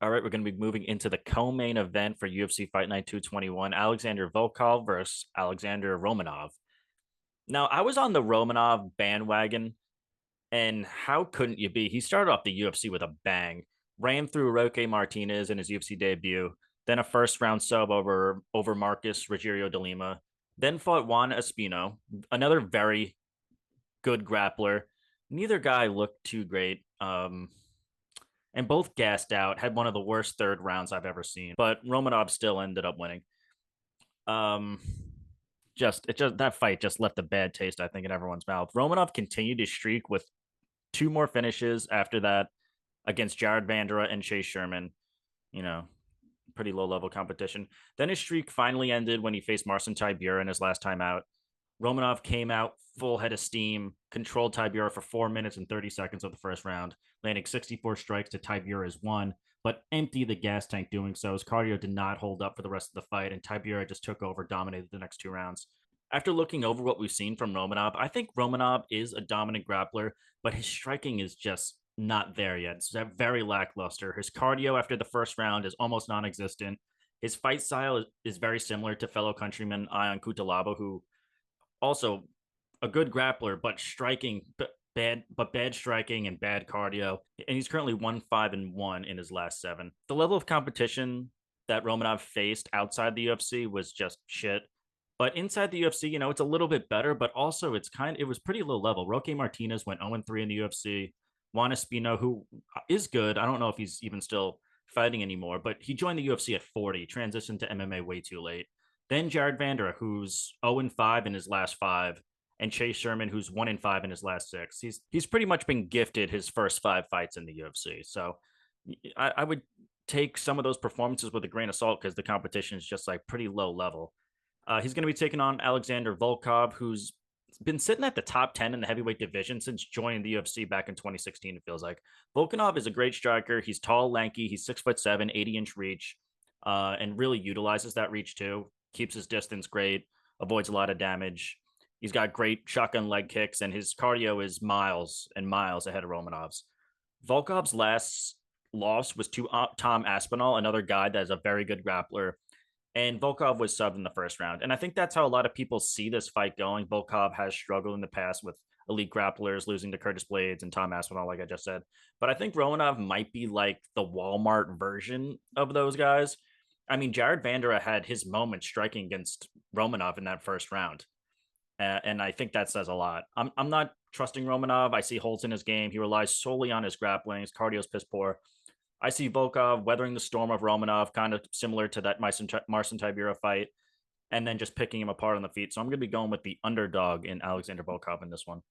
All right, we're going to be moving into the co-main event for UFC Fight Night 221, Alexander Volkov versus Alexandr Romanov. Now, I was on the Romanov bandwagon, and how couldn't you be? He started off the UFC with a bang, ran through Roque Martinez in his UFC debut, then a first round sub over Marcus Rogerio de Lima, then fought Juan Espino, another very good grappler. Neither guy looked too great. And both gassed out, had one of the worst third rounds I've ever seen. But Romanov still ended up winning. Um, just that fight just left a bad taste, I think, in everyone's mouth. Romanov continued his streak with two more finishes after that against Jared Vandera and Chase Sherman. You know, pretty low level competition. Then his streak finally ended when he faced Marcin Tybura in his last time out. Romanov came out full head of steam, controlled Tybura for 4 minutes and 30 seconds of the first round, landing 64 strikes to Tybura's one, but emptied the gas tank doing so. His cardio did not hold up for the rest of the fight, and Tybura just took over, dominated the next two rounds. After looking over what we've seen from Romanov, I think Romanov is a dominant grappler, but his striking is just not there yet. It's very lackluster. His cardio after the first round is almost non existent. His fight style is very similar to fellow countryman Ion Cutelaba, who also a good grappler, but striking bad striking and bad cardio. And he's currently 1-5-1 in his last seven. The level of competition that Romanov faced outside the UFC was just shit. But inside the UFC, it's a little bit better, but also it was pretty low level. Roque Martinez went 0-3 in the UFC. Juan Espino, who is good. I don't know if he's even still fighting anymore, but he joined the UFC at 40, transitioned to MMA way too late. Then Jared Vandera, who's 0-5 in his last five, and Chase Sherman, who's 1-5 in his last six. He's pretty much been gifted his first five fights in the UFC. So I would take some of those performances with a grain of salt because the competition is just like pretty low level. He's going to be taking on Alexander Volkov, who's been sitting at the top 10 in the heavyweight division since joining the UFC back in 2016, it feels like. Volkanov is a great striker. He's tall, lanky. He's 6'7", 80-inch reach, and really utilizes that reach too. Keeps his distance great, avoids a lot of damage. He's got great shotgun leg kicks, and his cardio is miles and miles ahead of Romanov's. Volkov's last loss was to Tom Aspinall, another guy that is a very good grappler, and Volkov was subbed in the first round. And I think that's how a lot of people see this fight going. Volkov has struggled in the past with elite grapplers, losing to Curtis Blades and Tom Aspinall, like I just said. But I think Romanov might be like the Walmart version of those guys. I mean, Jared Vandera had his moment striking against Romanov in that first round. And I think that says a lot. I'm not trusting Romanov. I see holes in his game. He relies solely on his grappling. His cardio is piss poor. I see Volkov weathering the storm of Romanov, kind of similar to that Marcin Tybura fight, and then just picking him apart on the feet. So I'm going to be going with the underdog in Alexander Volkov in this one.